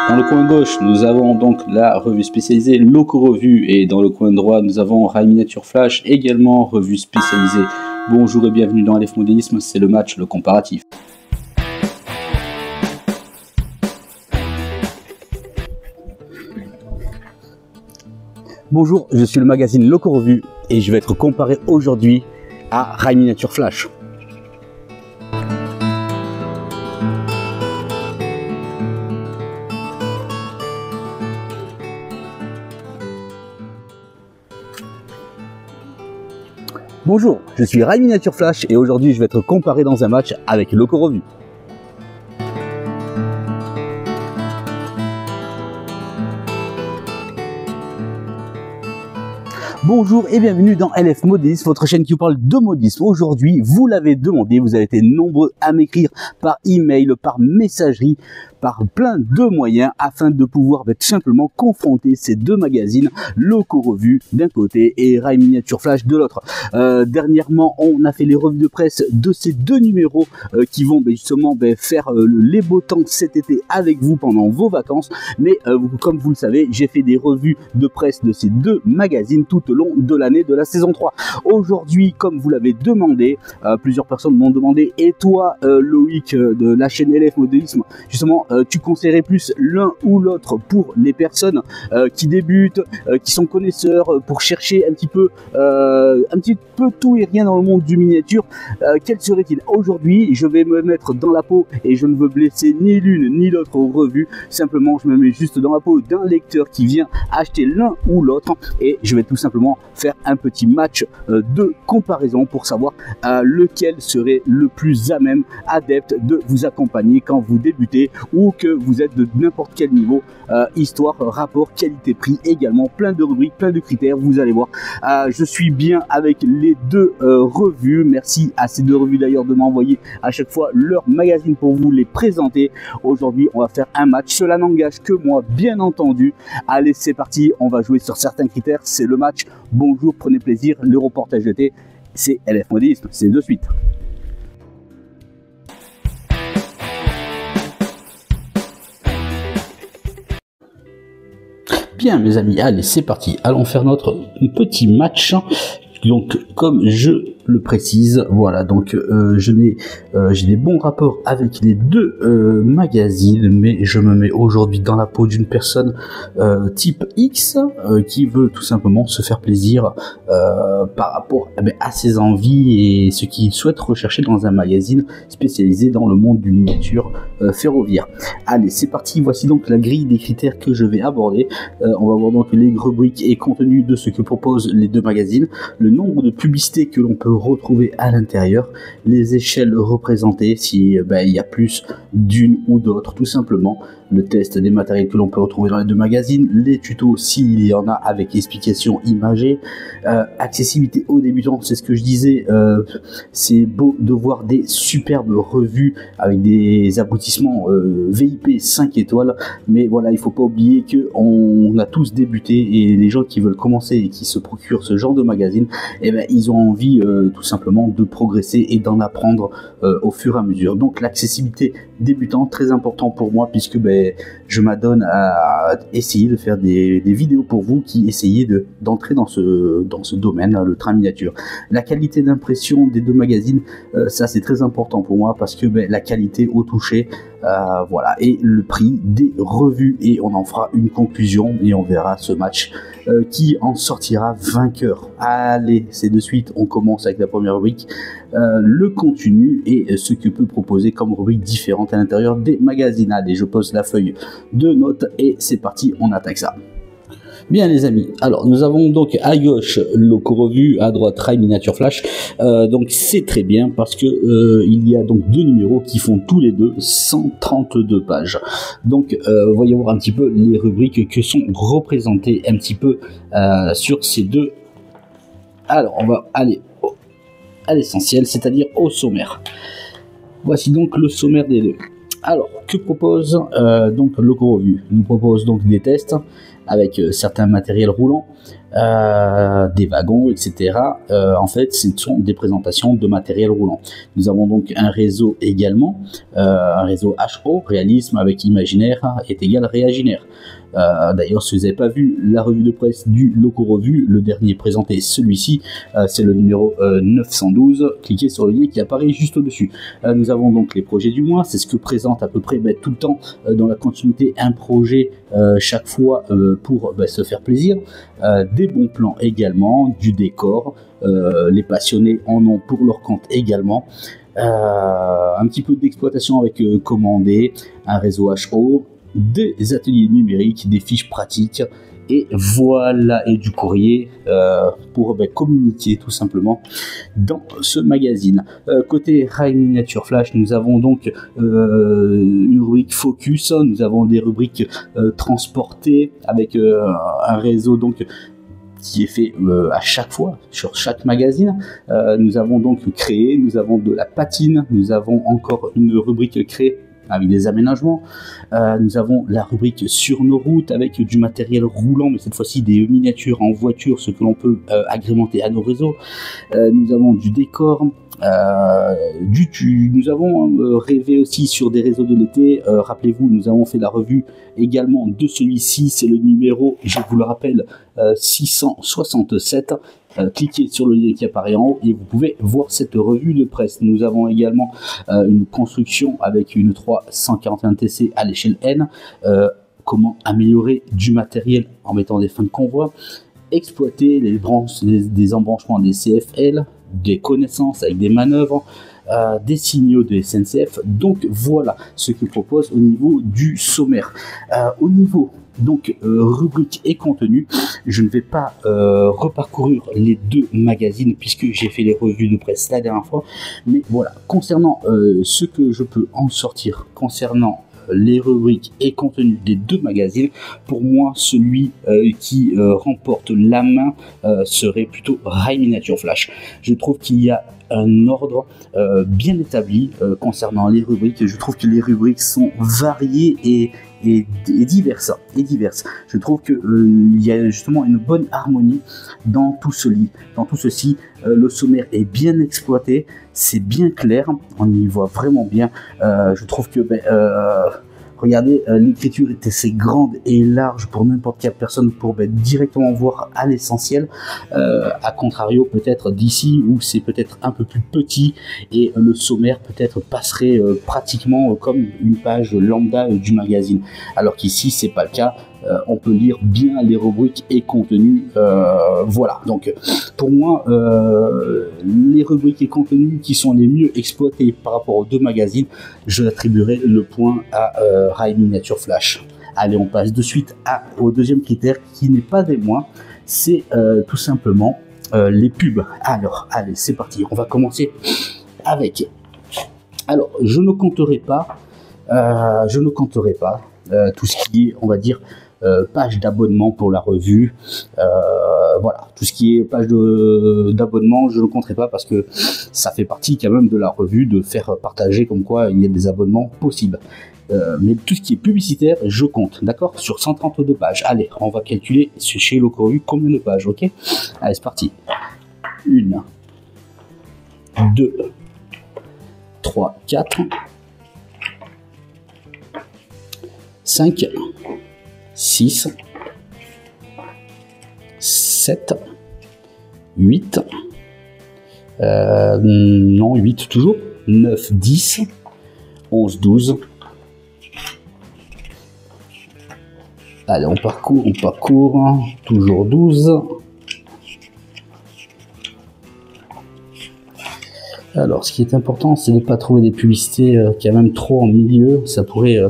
Dans le coin gauche, nous avons donc la revue spécialisée Loco Revue, et dans le coin droit, nous avons Rail Miniature Flash, également revue spécialisée. Bonjour et bienvenue dans LF Modélisme, c'est le match, le comparatif. Bonjour, je suis le magazine Loco Revue et je vais être comparé aujourd'hui à Rail Miniature Flash. Bonjour, je suis Rail Miniature Flash et aujourd'hui je vais être comparé dans un match avec Loco Revue. Bonjour et bienvenue dans LF Modélisme, votre chaîne qui vous parle de modisme. Aujourd'hui, vous l'avez demandé, vous avez été nombreux à m'écrire par email, par messagerie, par plein de moyens afin de pouvoir tout simplement confronter ces deux magazines, Loco Revue d'un côté et Rail Miniature Flash de l'autre. Dernièrement, on a fait les revues de presse de ces deux numéros qui vont justement faire les beaux temps cet été avec vous pendant vos vacances. Mais comme vous le savez, j'ai fait des revues de presse de ces deux magazines tout au long de l'année de la saison 3. Aujourd'hui, comme vous l'avez demandé, plusieurs personnes m'ont demandé, et toi Loïc de la chaîne LF Modélisme, justement, tu conseillerais plus l'un ou l'autre pour les personnes qui débutent, qui sont connaisseurs, pour chercher un petit peu tout et rien dans le monde du miniature, quel serait-il? Aujourd'hui, je vais me mettre dans la peau, et je ne veux blesser ni l'une ni l'autre revue, simplement je me mets juste dans la peau d'un lecteur qui vient acheter l'un ou l'autre, et je vais tout simplement faire un petit match de comparaison pour savoir lequel serait le plus à même, adepte de vous accompagner quand vous débutez ou que vous êtes de n'importe quel niveau, histoire, rapport, qualité-prix, également plein de rubriques, plein de critères, vous allez voir. Je suis bien avec les deux revues, merci à ces deux revues d'ailleurs de m'envoyer à chaque fois leur magazine pour vous les présenter. Aujourd'hui on va faire un match, cela n'engage que moi bien entendu. Allez, c'est parti, on va jouer sur certains critères, c'est le match. Bonjour, prenez plaisir, le reportage jeté, c'est LF Modélisme, c'est de suite. Bien mes amis, allez c'est parti, allons faire notre petit match. Donc comme je le précise, voilà, donc j'ai des bons rapports avec les deux magazines, mais je me mets aujourd'hui dans la peau d'une personne type X qui veut tout simplement se faire plaisir par rapport à ses envies et ce qu'il souhaite rechercher dans un magazine spécialisé dans le monde du miniature ferroviaire. Allez c'est parti, voici donc la grille des critères que je vais aborder. On va voir donc les rubriques et contenus de ce que proposent les deux magazines, le nombre de publicités que l'on peut retrouver à l'intérieur, les échelles représentées si il y a plus d'une ou d'autres, tout simplement, le test des matériels que l'on peut retrouver dans les deux magazines, les tutos s'il y en a avec explication imagée, accessibilité aux débutants, c'est ce que je disais, c'est beau de voir des superbes revues avec des aboutissements VIP 5 étoiles, mais voilà, il faut pas oublier que on a tous débuté et les gens qui veulent commencer et qui se procurent ce genre de magazine, ils ont envie tout simplement de progresser et d'en apprendre au fur et à mesure. Donc l'accessibilité débutant, très important pour moi, puisque je m'adonne à essayer de faire des vidéos pour vous qui essayez d'entrer dans ce domaine, le train miniature. La qualité d'impression des deux magazines, ça c'est très important pour moi, parce que la qualité au toucher, voilà, et le prix des revues, et on en fera une conclusion et on verra ce match qui en sortira vainqueur. Allez, c'est de suite, on commence avec la première rubrique, le contenu et ce que peut proposer comme rubrique différente à l'intérieur des magazines. Allez, je pose la feuille de notes et c'est parti, on attaque ça. Bien les amis, alors nous avons donc à gauche Loco Revue, à droite Rail Miniature Flash, donc c'est très bien parce que il y a donc deux numéros qui font tous les deux 132 pages. Donc voyons voir un petit peu les rubriques que sont représentées un petit peu sur ces deux. Alors on va aller à l'essentiel, c'est-à-dire au sommaire. Voici donc le sommaire des deux. Alors que propose donc Loco-Revue? Nous propose donc des tests avec certains matériels roulants, des wagons, etc. En fait, ce sont des présentations de matériel roulant. Nous avons donc un réseau également, un réseau HO, réalisme avec imaginaire est égal réaginaire. D'ailleurs, si vous n'avez pas vu la revue de presse du Loco-Revue, le dernier présenté, celui-ci, c'est le numéro 912. Cliquez sur le lien qui apparaît juste au-dessus. Nous avons donc les projets du mois, c'est ce que présente à peu près tout le temps dans la continuité un projet chaque fois pour se faire plaisir. Des bons plans également, du décor, les passionnés en ont pour leur compte également. Un petit peu d'exploitation avec commandé, un réseau HO, des ateliers numériques, des fiches pratiques et voilà, et du courrier pour communiquer tout simplement dans ce magazine. Côté Rail Miniature Flash, nous avons donc une rubrique focus, nous avons des rubriques transportées avec un réseau donc qui est fait à chaque fois sur chaque magazine. Nous avons donc créé, nous avons de la patine, nous avons encore une rubrique créée avec des aménagements. Nous avons la rubrique sur nos routes avec du matériel roulant, mais cette fois-ci des miniatures en voiture, ce que l'on peut agrémenter à nos réseaux. Nous avons du décor, nous avons rêvé aussi sur des réseaux de l'été. Rappelez-vous, nous avons fait la revue également de celui-ci, c'est le numéro, je vous le rappelle, 667. Cliquez sur le lien qui apparaît en haut et vous pouvez voir cette revue de presse. Nous avons également une construction avec une 341 TC à l'échelle N. Comment améliorer du matériel en mettant des fins de convoi, exploiter les branches, des embranchements des CFL, des connaissances avec des manœuvres, des signaux de SNCF. Donc voilà ce que propose au niveau du sommaire. Au niveau donc rubrique et contenu, je ne vais pas reparcourir les deux magazines puisque j'ai fait les revues de presse la dernière fois, mais voilà, concernant ce que je peux en sortir concernant les rubriques et contenus des deux magazines, pour moi celui qui remporte la main serait plutôt Rail Miniature Flash. Je trouve qu'il y a un ordre bien établi concernant les rubriques. Je trouve que les rubriques sont variées et diverses. Je trouve que il y a justement une bonne harmonie dans tout ceci. Le sommaire est bien exploité, c'est bien clair, on y voit vraiment bien. Je trouve que regardez, l'écriture est assez grande et large pour n'importe quelle personne pour directement voir à l'essentiel. À contrario peut-être d'ici où c'est peut-être un peu plus petit et le sommaire peut-être passerait pratiquement comme une page lambda du magazine. Alors qu'ici c'est pas le cas. On peut lire bien les rubriques et contenus. Voilà, donc pour moi les rubriques et contenus qui sont les mieux exploités par rapport aux deux magazines, je attribuerai le point à Rail Miniature Flash. Allez, on passe de suite au deuxième critère qui n'est pas des moindres, c'est tout simplement les pubs. Alors allez, c'est parti, on va commencer avec, alors je ne compterai pas tout ce qui est, on va dire, page d'abonnement pour la revue. Voilà, tout ce qui est page d'abonnement, je ne compterai pas parce que ça fait partie quand même de la revue de faire partager comme quoi il y a des abonnements possibles. Mais tout ce qui est publicitaire, je compte, d'accord, sur 132 pages. Allez, on va calculer chez Loco-Revue combien de pages, ok? Allez, c'est parti. 1, 2, 3, 4, 5, 6, 7, 8, non 8 toujours, 9, 10, 11, 12. Allez, on parcourt, toujours 12. Alors, ce qui est important, c'est de ne pas trouver des publicités quand même trop en milieu, ça pourrait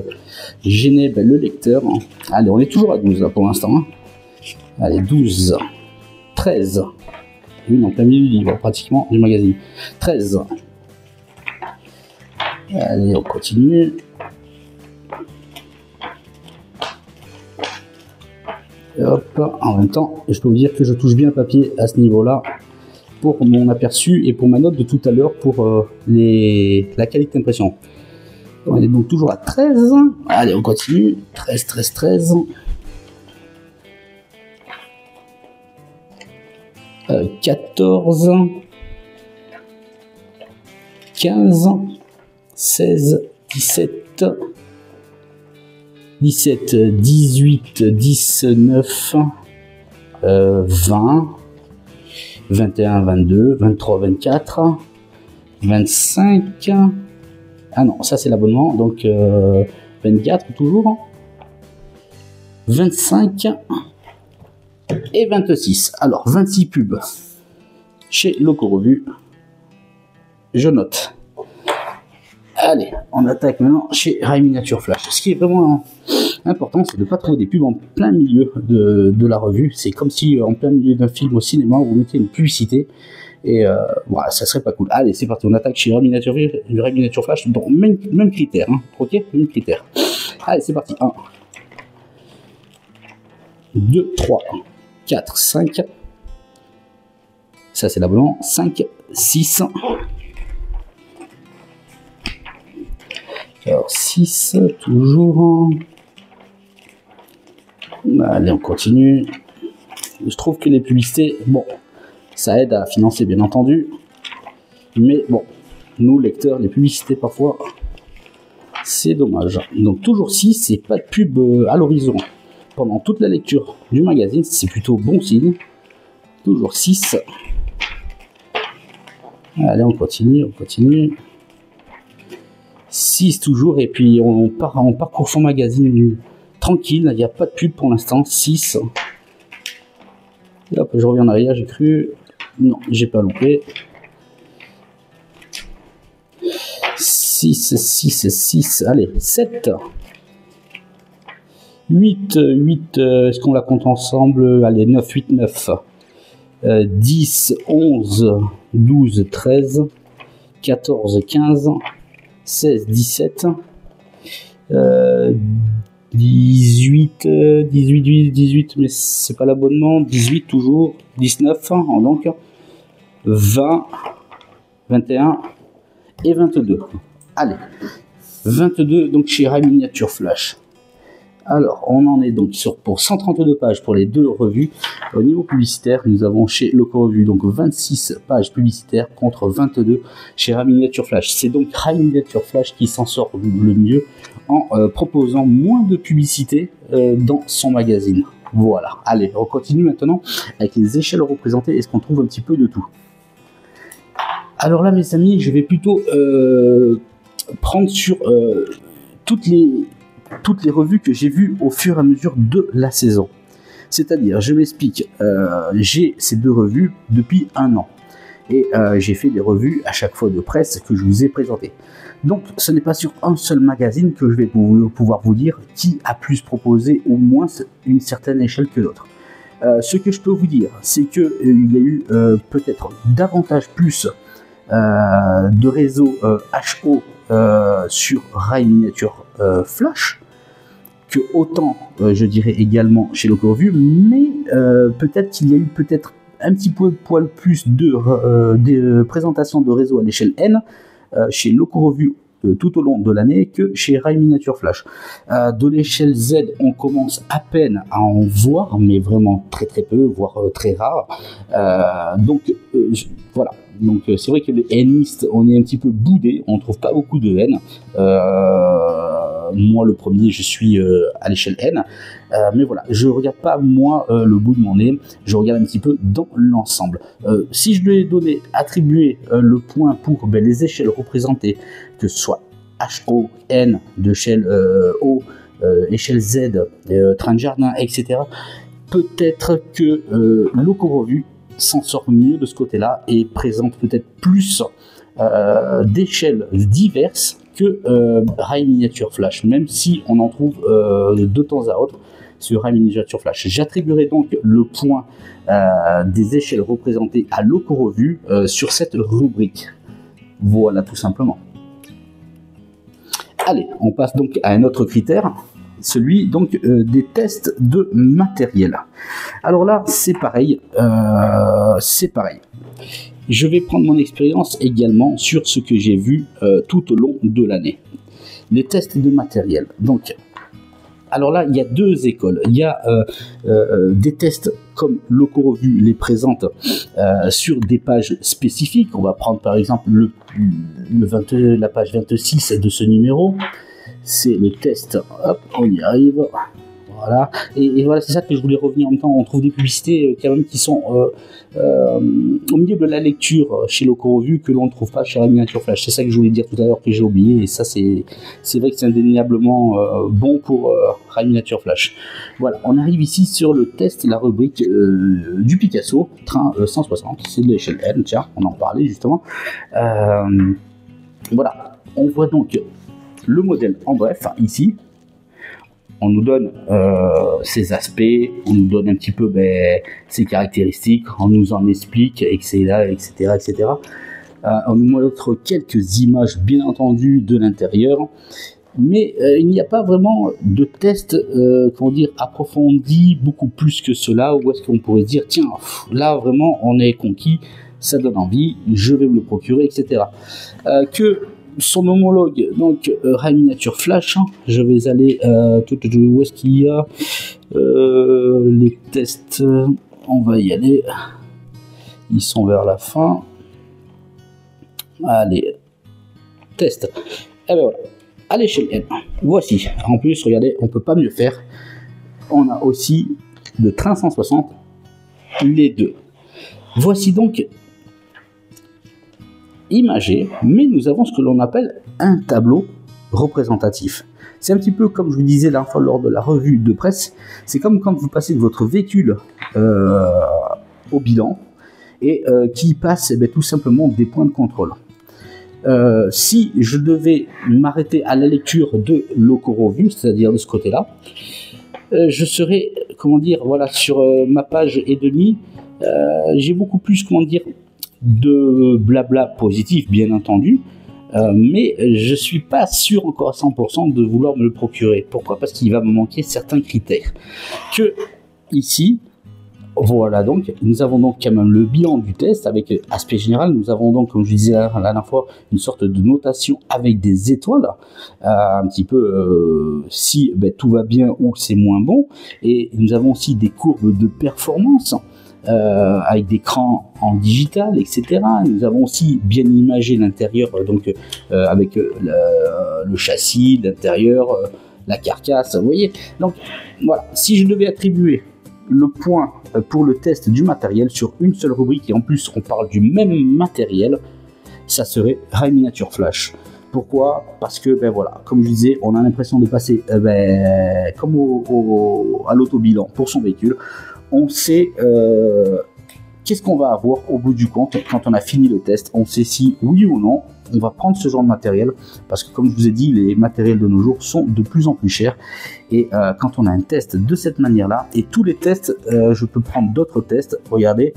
gêner le lecteur. Allez, on est toujours à 12 là, pour l'instant. Allez, 12, 13, oui, en plein milieu du livre, pratiquement, du magazine. 13. Allez, on continue. Hop, en même temps, je peux vous dire que je touche bien le papier à ce niveau-là pour mon aperçu et pour ma note de tout à l'heure pour la qualité d'impression. On est donc toujours à 13. Allez, on continue. 13, 13, 13. 14. 15. 16. 17. 17, 18, 19. 20. 21, 22, 23, 24. 25. Ah non, ça c'est l'abonnement, donc 24 toujours. 25 et 26. Alors 26 pubs chez Loco Revue. Je note. Allez, on attaque maintenant chez Rai Miniature Flash. Ce qui est vraiment important, c'est de ne pas trouver des pubs en plein milieu de la revue. C'est comme si en plein milieu d'un film au cinéma, vous mettez une publicité. Et voilà, ça serait pas cool. Allez, c'est parti, on attaque chez Rai Miniature Flash. Donc, même critère, hein. Ok, même critère. Allez, c'est parti. 1, 2, 3, 4, 5. Ça, c'est l'abonnement. 5, 6. Alors, 6, toujours. Allez, on continue. Je trouve que les publicités, bon, ça aide à financer, bien entendu. Mais bon, nous, lecteurs, les publicités, parfois, c'est dommage. Donc, toujours 6 et pas de pub à l'horizon. Pendant toute la lecture du magazine, c'est plutôt bon signe. Toujours 6. Allez, on continue. 6 toujours, et puis on parcourt son magazine tranquille. Il n'y a pas de pub pour l'instant. 6. Et hop, je reviens en arrière, j'ai cru... Non, j'ai pas loupé. 6, 6, 6, allez, 7. 8, est-ce qu'on la compte ensemble? Allez, 9, 8, 9. 10, 11, 12, 13, 14, 15, 16, 17, 18, 18, mais c'est pas l'abonnement, 18 toujours, 19, donc 20, 21 et 22. Allez, 22 donc chez Rai Miniature Flash. Alors, on en est donc pour 132 pages pour les deux revues. Au niveau publicitaire, nous avons chez Loco Revue donc 26 pages publicitaires contre 22 chez Rai Miniature Flash. C'est donc Rai Miniature Flash qui s'en sort le mieux en proposant moins de publicité dans son magazine. Voilà. Allez, on continue maintenant avec les échelles représentées. Est-ce qu'on trouve un petit peu de tout? Alors là, mes amis, je vais plutôt prendre sur toutes les revues que j'ai vues au fur et à mesure de la saison. C'est-à-dire, je m'explique, j'ai ces deux revues depuis 1 an. Et j'ai fait des revues à chaque fois de presse que je vous ai présentées. Donc, ce n'est pas sur un seul magazine que je vais pouvoir vous dire qui a plus proposé au moins une certaine échelle que l'autre. Ce que je peux vous dire, c'est qu'il y a eu peut-être davantage plus de réseaux HO sur Rai Miniature Flash que autant je dirais également chez Loco Revue, mais peut-être qu'il y a eu un petit poil plus de présentations de réseaux à l'échelle N chez Loco Revue tout au long de l'année que chez Rai Miniature Flash. De l'échelle Z, on commence à peine à en voir, mais vraiment très très peu, voire très rare. Donc voilà. Donc c'est vrai que les Nistes, on est un petit peu boudés, on trouve pas beaucoup de N. Moi le premier, je suis à l'échelle N, mais voilà, je regarde pas moi le bout de mon nez, je regarde un petit peu dans l'ensemble. Si je devais donner, attribuer le point pour les échelles représentées, que ce soit HO, N, de échelle O, échelle Z, train de jardin, etc., peut-être que Loco Revue s'en sort mieux de ce côté-là et présente peut-être plus d'échelles diverses que Rai Miniature Flash, même si on en trouve de temps à autre sur Rai Miniature Flash. J'attribuerai donc le point des échelles représentées à Loco Revue sur cette rubrique. Voilà, tout simplement. Allez, on passe donc à un autre critère, celui donc des tests de matériel. Alors là, c'est pareil. Je vais prendre mon expérience également sur ce que j'ai vu tout au long de l'année. les tests de matériel. Donc, alors là, il y a deux écoles. Il y a des tests comme LocoRevue les présente sur des pages spécifiques. On va prendre par exemple la page 26 de ce numéro. C'est le test. Hop, on y arrive. Voilà. Et voilà, c'est ça que je voulais revenir en même temps. On trouve des publicités quand même qui sont au milieu de la lecture chez LocoRevue que l'on ne trouve pas chez Rai Miniature Flash. C'est ça que je voulais dire tout à l'heure que j'ai oublié. Et ça, c'est vrai que c'est indéniablement bon pour Rai Miniature Flash. Voilà, on arrive ici sur le test, la rubrique du Picasso, train 160. C'est de l'échelle N, tiens, on en parlait justement. Voilà, on voit donc le modèle en bref, ici. On nous donne ses aspects, on nous donne un petit peu ses caractéristiques, on nous en explique, etc. etc. On nous montre quelques images, bien entendu, de l'intérieur, mais il n'y a pas vraiment de test approfondi, beaucoup plus que cela, où est-ce qu'on pourrait dire, tiens, là vraiment on est conquis, ça donne envie, je vais me le procurer, etc. Que son homologue, donc Rai Miniature Flash, je vais aller où est-ce qu'il y a les tests, on va y aller, ils sont vers la fin. Allez, test, et ben voilà, à l'échelle N, voici, en plus regardez, on peut pas mieux faire, on a aussi le train 160, les deux, voici donc imagé, mais nous avons ce que l'on appelle un tableau représentatif. C'est un petit peu comme je vous disais la fois lors de la revue de presse, c'est comme quand vous passez de votre véhicule au bilan et qui passe tout simplement des points de contrôle. Si je devais m'arrêter à la lecture de LocoRevue, c'est-à-dire de ce côté-là, je serais, voilà, sur ma page et demie, j'ai beaucoup plus, de blabla positif, bien entendu, mais je suis pas sûr encore à 100% de vouloir me le procurer. Pourquoi? Parce qu'il va me manquer certains critères. Que ici, voilà, donc nous avons donc quand même le bilan du test avec aspect général. Nous avons donc, comme je disais la dernière fois, une sorte de notation avec des étoiles, un petit peu si tout va bien ou c'est moins bon. Et nous avons aussi des courbes de performance. Avec des crans en digital, etc. Nous avons aussi bien imagé l'intérieur, donc avec le châssis, l'intérieur, la carcasse, vous voyez. Donc voilà, si je devais attribuer le point pour le test du matériel sur une seule rubrique, et en plus on parle du même matériel, ça serait Rai Miniature Flash. Pourquoi? Parce que, voilà, comme je disais, on a l'impression de passer comme à l'autobilan pour son véhicule. On sait qu'est-ce qu'on va avoir au bout du compte quand on a fini le test. On sait si, oui ou non, on va prendre ce genre de matériel. Parce que, comme je vous ai dit, les matériels de nos jours sont de plus en plus chers. Et quand on a un test de cette manière-là, et tous les tests, je peux prendre d'autres tests, regardez,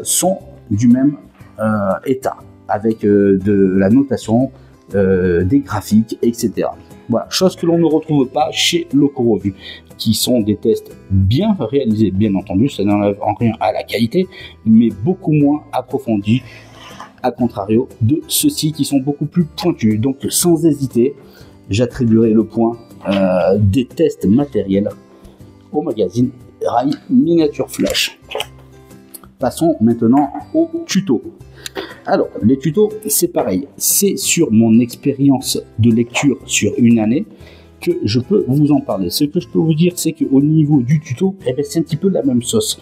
sont du même état. Avec de la notation, des graphiques, etc. Voilà, chose que l'on ne retrouve pas chez LocoRevue, qui sont des tests bien réalisés, bien entendu, ça n'enlève en rien à la qualité, mais beaucoup moins approfondis, à contrario de ceux-ci qui sont beaucoup plus pointus. Donc sans hésiter, j'attribuerai le point des tests matériels au magazine Rai Miniature Flash. Passons maintenant au tuto. Alors, les tutos, c'est pareil. C'est sur mon expérience de lecture sur une année que je peux vous en parler. Ce que je peux vous dire, c'est qu'au niveau du tuto, c'est un petit peu la même sauce.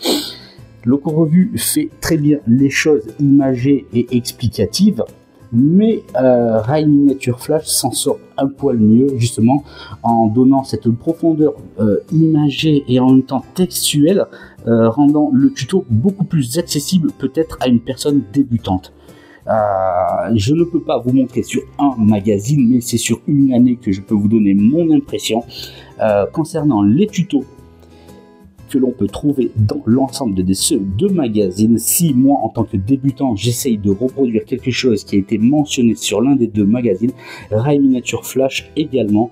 LocoRevue fait très bien les choses imagées et explicatives, mais Rai Miniature Flash s'en sort un poil mieux, justement, en donnant cette profondeur imagée et en même temps textuelle, rendant le tuto beaucoup plus accessible peut-être à une personne débutante. Je ne peux pas vous montrer sur un magazine, mais c'est sur une année que je peux vous donner mon impression concernant les tutos que l'on peut trouver dans l'ensemble de ces deux magazines. Si moi, en tant que débutant, j'essaye de reproduire quelque chose qui a été mentionné sur l'un des deux magazines, Rai Miniature Flash également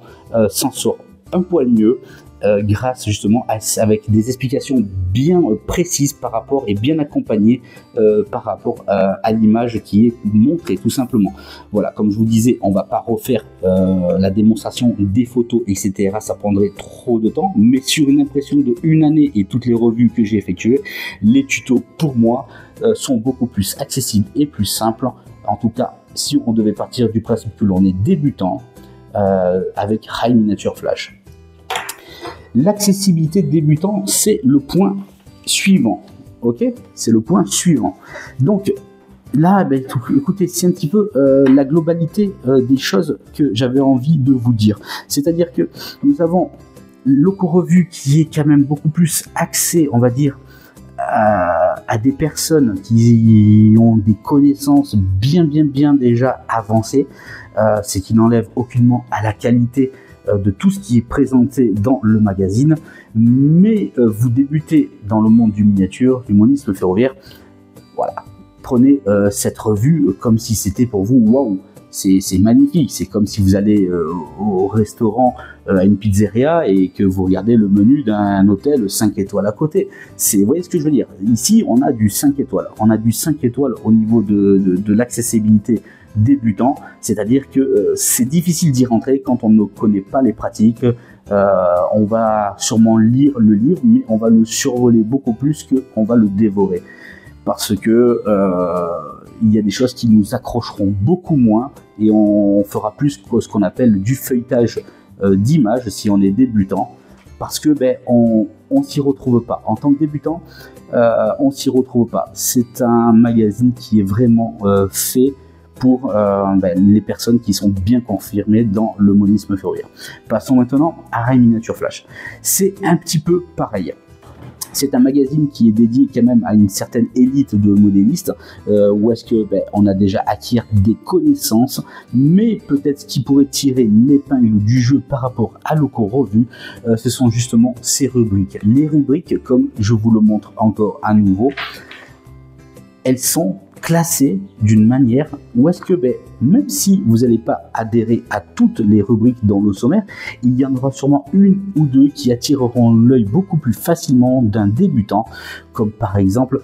s'en sort un poil mieux grâce justement avec des explications bien précises par rapport et bien accompagnées par rapport à l'image qui est montrée tout simplement. Voilà, comme je vous disais, on va pas refaire la démonstration des photos, etc. Ça prendrait trop de temps, mais sur une impression de une année et toutes les revues que j'ai effectuées, les tutos pour moi sont beaucoup plus accessibles et plus simples. En tout cas, si on devait partir du principe que l'on est débutant avec Rai Miniature Flash. L'accessibilité débutant, c'est le point suivant. Ok, c'est le point suivant. Donc là, ben, écoutez, c'est un petit peu la globalité des choses que j'avais envie de vous dire. C'est-à-dire que nous avons LocoRevue qui est quand même beaucoup plus axé, on va dire, à des personnes qui ont des connaissances bien déjà avancées. C'est qui n'enlève aucunement à la qualité de tout ce qui est présenté dans le magazine, mais vous débutez dans le monde du miniature, du monisme ferroviaire, voilà, prenez cette revue comme si c'était pour vous, waouh, c'est magnifique, c'est comme si vous allez au restaurant, à une pizzeria et que vous regardez le menu d'un hôtel 5 étoiles à côté. Vous voyez ce que je veux dire? Ici, on a du 5 étoiles, on a du 5 étoiles au niveau de l'accessibilité débutant, c'est-à-dire que c'est difficile d'y rentrer quand on ne connaît pas les pratiques. On va sûrement lire le livre, mais on va le survoler beaucoup plus qu'on va le dévorer, parce que il y a des choses qui nous accrocheront beaucoup moins et on fera plus ce qu'on appelle du feuilletage d'images si on est débutant, parce que ben on s'y retrouve pas en tant que débutant. On s'y retrouve pas. C'est un magazine qui est vraiment fait pour les personnes qui sont bien confirmées dans le monisme ferroviaire. Passons maintenant à Rai Miniature Flash. C'est un petit peu pareil. C'est un magazine qui est dédié quand même à une certaine élite de modélistes, où est-ce que on a déjà acquis des connaissances, mais peut-être ce qui pourrait tirer l'épingle du jeu par rapport à LocoRevue, ce sont justement ces rubriques. Les rubriques, comme je vous le montre encore à nouveau, elles sont classées d'une manière où est-ce que même si vous n'allez pas adhérer à toutes les rubriques dans le sommaire, il y en aura sûrement une ou deux qui attireront l'œil beaucoup plus facilement d'un débutant, comme par exemple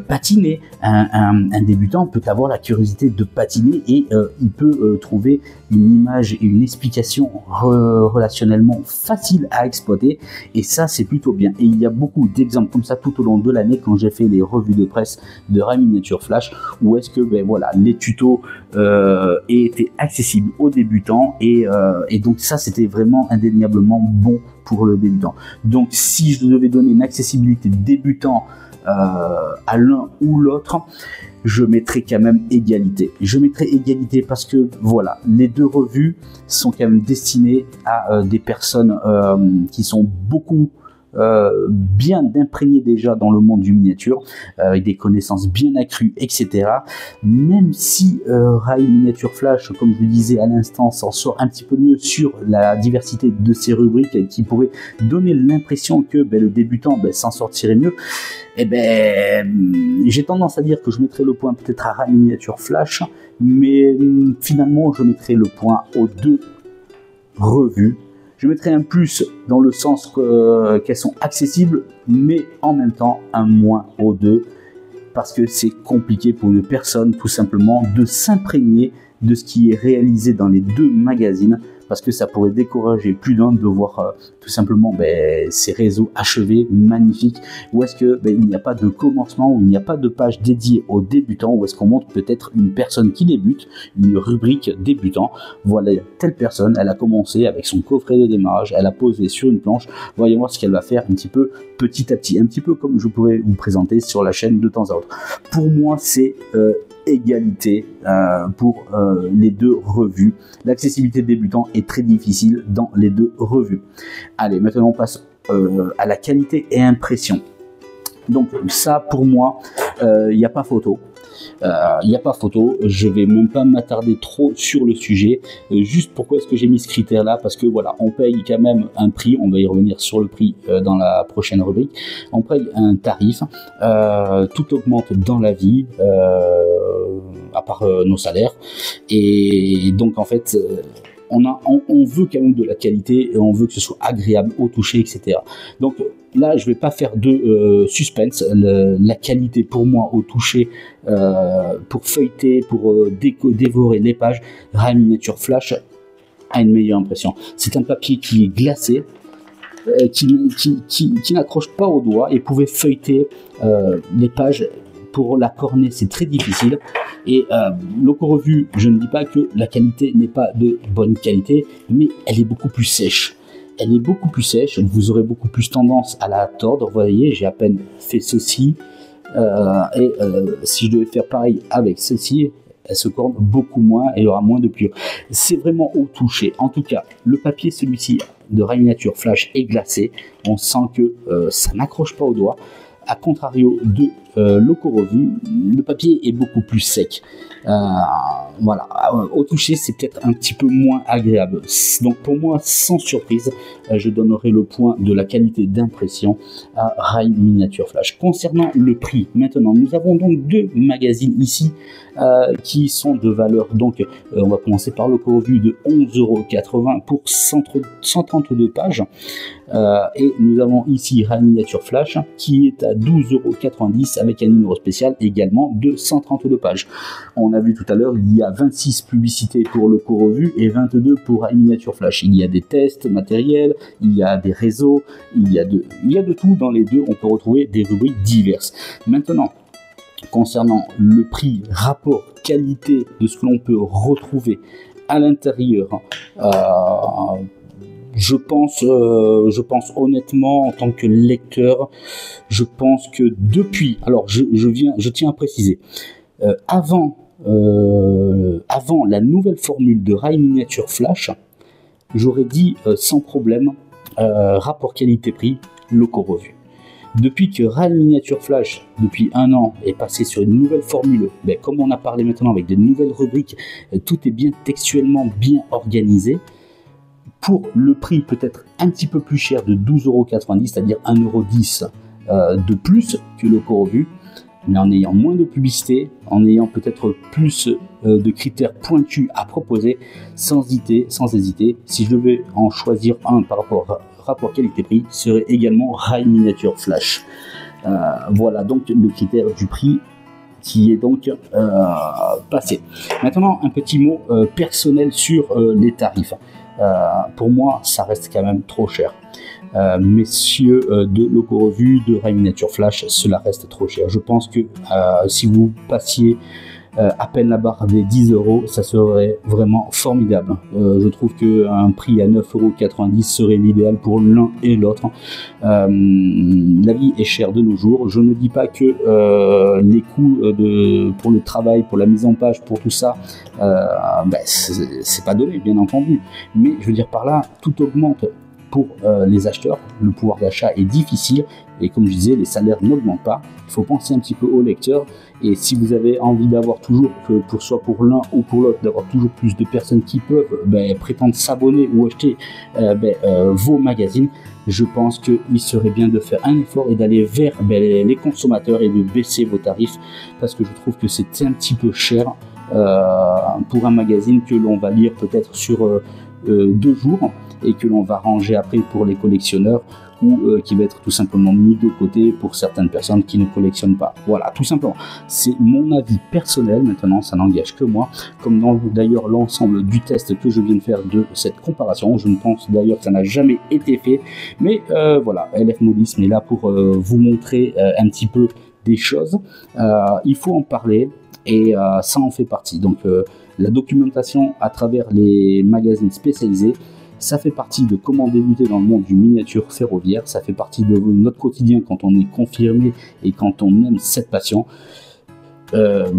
patiner. Un débutant peut avoir la curiosité de patiner et il peut trouver une image et une explication relationnellement facile à exploiter, et ça c'est plutôt bien. Et il y a beaucoup d'exemples comme ça tout au long de l'année quand j'ai fait les revues de presse de Rai Miniature Flash, où est-ce que voilà, les tutos étaient accessibles aux débutants, et donc ça c'était vraiment indéniablement bon pour le débutant. Donc si je devais donner une accessibilité débutant à l'un ou l'autre, je mettrais quand même égalité. Je mettrais égalité parce que voilà, les deux revues sont quand même destinées à des personnes qui sont beaucoup bien imprégné déjà dans le monde du miniature, avec des connaissances bien accrues, etc. Même si Rai Miniature Flash, comme je vous disais à l'instant, s'en sort un petit peu mieux sur la diversité de ses rubriques, qui pourrait donner l'impression que le débutant s'en sortirait mieux, j'ai tendance à dire que je mettrais le point peut-être à Rai Miniature Flash, mais finalement je mettrais le point aux deux revues. Je mettrai un plus dans le sens qu'elles sont accessibles, mais en même temps un moins aux deux, parce que c'est compliqué pour une personne tout simplement de s'imprégner de ce qui est réalisé dans les deux magazines, parce que ça pourrait décourager plus d'un de voir tout simplement ces réseaux achevés, magnifiques, où est-ce que il n'y a pas de commencement, où il n'y a pas de page dédiée aux débutants, où est-ce qu'on montre peut-être une personne qui débute, une rubrique débutant. Voilà, telle personne, elle a commencé avec son coffret de démarrage, elle a posé sur une planche, voyons voir ce qu'elle va faire un petit peu petit à petit, un petit peu comme je pourrais vous présenter sur la chaîne de temps à autre. Pour moi, c'est égalité pour les deux revues. L'accessibilité débutant est très difficile dans les deux revues. Allez, maintenant on passe à la qualité et impression. Donc ça, pour moi, il n'y a pas photo. Il n'y a pas photo, je vais même pas m'attarder trop sur le sujet. Juste pourquoi est-ce que j'ai mis ce critère là? Parce que voilà, on paye quand même un prix, on va y revenir sur le prix dans la prochaine rubrique. On paye un tarif, tout augmente dans la vie, à part nos salaires, et donc en fait on veut quand même de la qualité et on veut que ce soit agréable au toucher, etc. Donc là, je vais pas faire de suspense. La qualité pour moi au toucher, pour feuilleter, pour dévorer les pages, Rai Miniature Flash a une meilleure impression. C'est un papier qui est glacé, qui n'accroche pas au doigt et pouvait feuilleter les pages. Pour la corner, c'est très difficile. Et l'Oco-Revue, je ne dis pas que la qualité n'est pas de bonne qualité, mais elle est beaucoup plus sèche. Elle est beaucoup plus sèche, vous aurez beaucoup plus tendance à la tordre. Vous voyez, j'ai à peine fait ceci. Si je devais faire pareil avec ceci, elle se corne beaucoup moins et il y aura moins de pliure. C'est vraiment au toucher. En tout cas, le papier, celui-ci de Rai Miniature Flash, est glacé. On sent que ça n'accroche pas au doigt. A contrario de l'Oco-Revue, le papier est beaucoup plus sec. Voilà, au toucher, c'est peut-être un petit peu moins agréable. Donc pour moi, sans surprise, je donnerai le point de la qualité d'impression à Rai Miniature Flash. Concernant le prix, maintenant, nous avons donc deux magazines ici qui sont de valeur. Donc, on va commencer par l'Oco-Revue de 11,80 € pour 132 pages. Et nous avons ici Rai Miniature Flash qui est à 12,90 € avec un numéro spécial également de 132 pages. On a vu tout à l'heure, il y a 26 publicités pour l'Oco-Revue et 22 pour Rai Miniature Flash. Il y a des tests matériels, il y a des réseaux, il y a de tout dans les deux. On peut retrouver des rubriques diverses. Maintenant, concernant le prix, rapport qualité de ce que l'on peut retrouver à l'intérieur, je pense honnêtement, en tant que lecteur, je pense que depuis, alors je tiens à préciser, avant la nouvelle formule de Rai Miniature Flash, j'aurais dit sans problème rapport qualité-prix L'Oco-Revue. Depuis que Rai Miniature Flash, depuis 1 an, est passé sur une nouvelle formule, comme on a parlé maintenant avec de nouvelles rubriques, tout est bien textuellement bien organisé. Pour le prix peut-être un petit peu plus cher de 12,90 €, c'est-à-dire 1,10 € de plus que l'Oco-Revue, mais en ayant moins de publicité, en ayant peut-être plus de critères pointus à proposer, sans hésiter, si je devais en choisir un par rapport qualité-prix, serait également Rai Miniature Flash. Voilà donc le critère du prix qui est donc passé. Maintenant, un petit mot personnel sur les tarifs. Pour moi, ça reste quand même trop cher. Messieurs de l'Oco-Revue, de Rai Miniature Flash, cela reste trop cher. Je pense que si vous passiez à peine la barre des 10 €, ça serait vraiment formidable. Je trouve qu'un prix à 9,90 € serait l'idéal pour l'un et l'autre. La vie est chère de nos jours. Je ne dis pas que les coûts pour le travail, pour la mise en page, pour tout ça, c'est pas donné, bien entendu. Mais je veux dire par là, tout augmente. Pour les acheteurs, le pouvoir d'achat est difficile et comme je disais, les salaires n'augmentent pas. Il faut penser un petit peu aux lecteurs et si vous avez envie d'avoir toujours, soit pour l'un ou pour l'autre, d'avoir toujours plus de personnes qui peuvent prétendre s'abonner ou acheter vos magazines, je pense qu'il serait bien de faire un effort et d'aller vers les consommateurs et de baisser vos tarifs parce que je trouve que c'est un petit peu cher pour un magazine que l'on va lire peut-être sur 2 jours et que l'on va ranger après pour les collectionneurs ou qui va être tout simplement mis de côté pour certaines personnes qui ne collectionnent pas. Voilà, tout simplement. C'est mon avis personnel, maintenant ça n'engage que moi, comme dans d'ailleurs l'ensemble du test que je viens de faire de cette comparaison. Je ne pense d'ailleurs que ça n'a jamais été fait, mais voilà, LF Modisme est là pour vous montrer un petit peu des choses. Il faut en parler et ça en fait partie. Donc la documentation à travers les magazines spécialisés, ça fait partie de comment débuter dans le monde du miniature ferroviaire, ça fait partie de notre quotidien quand on est confirmé et quand on aime cette passion. 11,80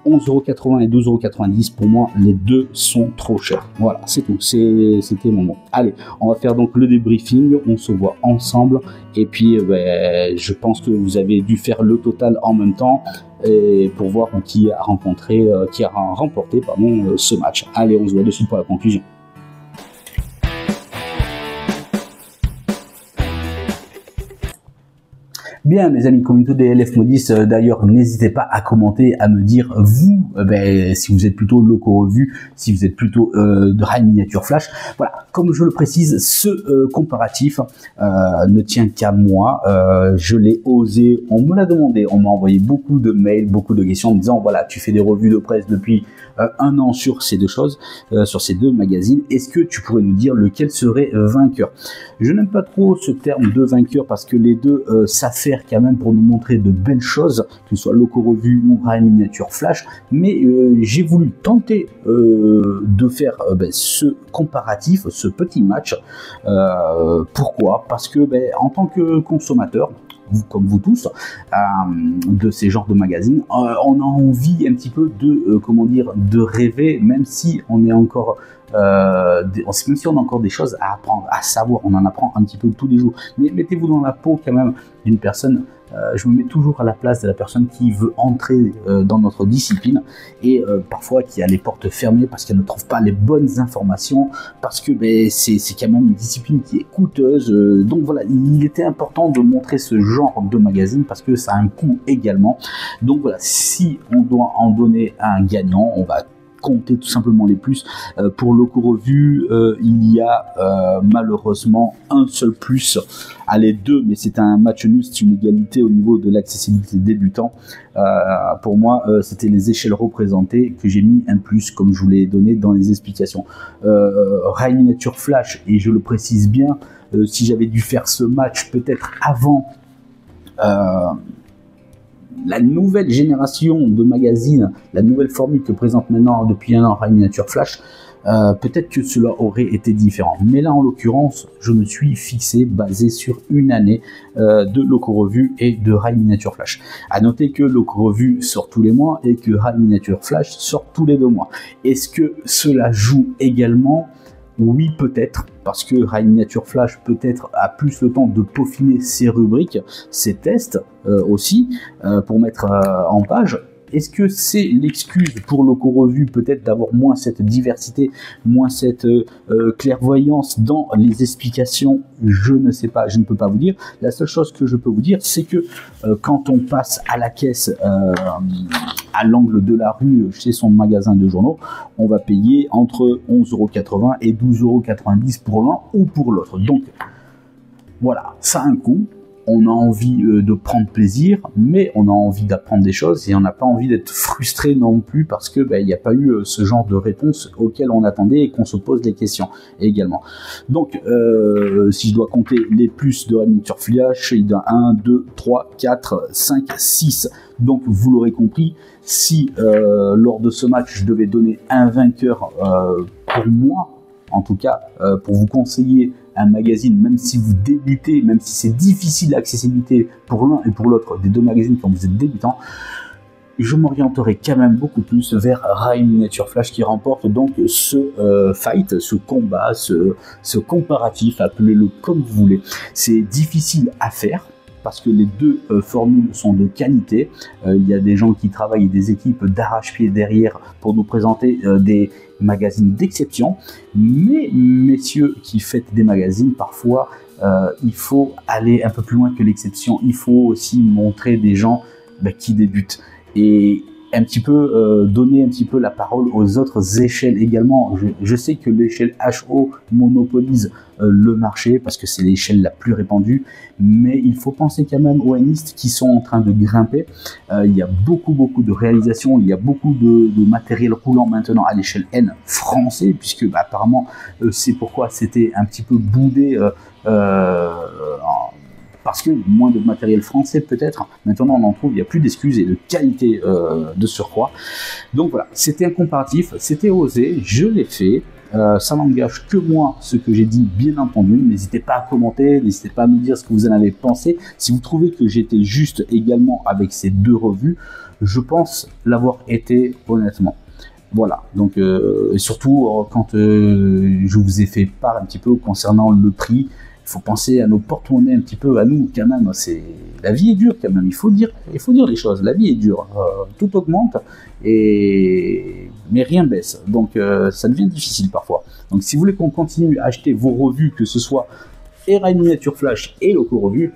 € et 12,90 € pour moi, les deux sont trop chers. Voilà, c'est tout, c'était mon mot. Allez, on va faire donc le débriefing, on se voit ensemble et puis je pense que vous avez dû faire le total en même temps et pour voir qui a remporté ce match. Allez, on se voit dessus pour la conclusion. Bien, mes amis, communauté des LF Modis, d'ailleurs, n'hésitez pas à commenter, à me dire, vous, si vous êtes plutôt Loco Revue, si vous êtes plutôt de Rail Miniature Flash. Voilà, comme je le précise, ce comparatif ne tient qu'à moi. Je l'ai osé, on me l'a demandé, on m'a envoyé beaucoup de mails, beaucoup de questions en me disant, voilà, tu fais des revues de presse depuis un an sur ces deux choses, sur ces deux magazines. Est-ce que tu pourrais nous dire lequel serait vainqueur? Je n'aime pas trop ce terme de vainqueur parce que les deux s'affairent quand même pour nous montrer de belles choses, que ce soit Loco Revue ou Rail Miniature Flash, mais j'ai voulu tenter de faire ce comparatif, ce petit match. Pourquoi? Parce que en tant que consommateur, comme vous tous, de ces genres de magazines, on a envie un petit peu de, comment dire, de rêver, même si on est encore, même si on a encore des choses à apprendre, à savoir, on en apprend un petit peu tous les jours. Mais mettez-vous dans la peau quand même d'une personne. Je me mets toujours à la place de la personne qui veut entrer dans notre discipline et parfois qui a les portes fermées parce qu'elle ne trouve pas les bonnes informations, parce que c'est quand même une discipline qui est coûteuse. Donc voilà, il était important de montrer ce genre de magazine parce que ça a un coût également. Donc voilà, si on doit en donner un gagnant, on va compter tout simplement les plus. Pour Loco Revue, il y a malheureusement un seul plus, allez deux, mais c'est un match nul, c'est une égalité au niveau de l'accessibilité débutant. Pour moi, c'était les échelles représentées que j'ai mis un plus, comme je vous l'ai donné dans les explications. Rail Miniature Flash, et je le précise bien, si j'avais dû faire ce match peut-être avant la nouvelle génération de magazines, la nouvelle formule que présente maintenant depuis un an Rail Miniature Flash, peut-être que cela aurait été différent. Mais là, en l'occurrence, je me suis fixé, basé sur une année de Loco Revue et de Rail Miniature Flash. À noter que Loco Revue sort tous les mois et que Rail Miniature Flash sort tous les 2 mois. Est-ce que cela joue également? Oui, peut-être, parce que Rail Miniature Flash peut-être a plus le temps de peaufiner ses rubriques, ses tests aussi, pour mettre en page. Est-ce que c'est l'excuse pour Loco Revue peut-être d'avoir moins cette diversité, moins cette clairvoyance dans les explications? Je ne sais pas, je ne peux pas vous dire. La seule chose que je peux vous dire, c'est que quand on passe à la caisse à l'angle de la rue chez son magasin de journaux, on va payer entre 11,80 € et 12,90 € pour l'un ou pour l'autre. Donc voilà, ça a un coût. On a envie de prendre plaisir, mais on a envie d'apprendre des choses et on n'a pas envie d'être frustré non plus parce que il n'y a pas eu ce genre de réponse auquel on attendait et qu'on se pose des questions également. Donc, si je dois compter les plus de Rail Miniature Flash, il y a 1, 2, 3, 4, 5, 6. Donc, vous l'aurez compris, si lors de ce match, je devais donner un vainqueur pour moi, en tout cas, pour vous conseiller un magazine, même si vous débutez, même si c'est difficile l'accessibilité pour l'un et pour l'autre des deux magazines quand vous êtes débutant, je m'orienterai quand même beaucoup plus vers Rail Miniature Flash qui remporte donc ce fight, ce combat, ce comparatif, appelez-le comme vous voulez. C'est difficile à faire parce que les deux formules sont de qualité. Il y a des gens qui travaillent, des équipes d'arrache-pied derrière pour nous présenter des magazines d'exception. Mais messieurs qui faites des magazines, parfois il faut aller un peu plus loin que l'exception. Il faut aussi montrer des gens qui débutent et un petit peu donner un petit peu la parole aux autres échelles également. Je sais que l'échelle HO monopolise le marché parce que c'est l'échelle la plus répandue, mais il faut penser quand même aux N-istes qui sont en train de grimper. Il y a beaucoup de réalisations, il y a beaucoup de matériel roulant maintenant à l'échelle N français, puisque apparemment c'est pourquoi c'était un petit peu boudé parce que moins de matériel français peut-être, maintenant on en trouve, il n'y a plus d'excuses et de qualité de surcroît. Donc voilà, c'était un comparatif, c'était osé, je l'ai fait, ça n'engage que moi ce que j'ai dit bien entendu, n'hésitez pas à commenter, n'hésitez pas à me dire ce que vous en avez pensé, si vous trouvez que j'étais juste également avec ces deux revues, je pense l'avoir été honnêtement. Voilà, donc et surtout quand je vous ai fait part un petit peu concernant le prix, il faut penser à nos porte-monnaies un petit peu, à nous quand même. La vie est dure quand même. Il faut dire les choses. La vie est dure. Tout augmente mais rien baisse. Donc ça devient difficile parfois. Donc si vous voulez qu'on continue à acheter vos revues, que ce soit Rail Miniature Flash et Loco Revue,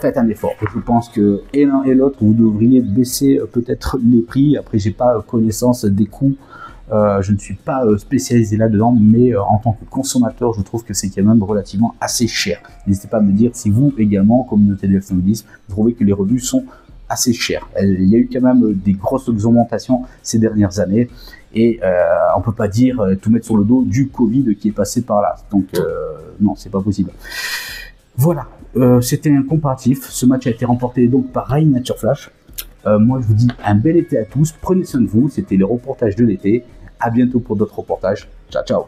faites un effort. Je pense que et l'un et l'autre, vous devriez baisser peut-être les prix. Après, j'ai pas connaissance des coûts. Je ne suis pas spécialisé là-dedans, mais en tant que consommateur, je trouve que c'est quand même relativement assez cher. N'hésitez pas à me dire si vous également, communauté de F90, vous trouvez que les revues sont assez chères. Il y a eu quand même des grosses augmentations ces dernières années, et on peut pas dire tout mettre sur le dos du Covid qui est passé par là. Donc non, c'est pas possible. Voilà, c'était un comparatif. Ce match a été remporté donc par Rai Nature Flash. Moi, je vous dis un bel été à tous. Prenez soin de vous. C'était les reportages de l'été. À bientôt pour d'autres reportages. Ciao, ciao.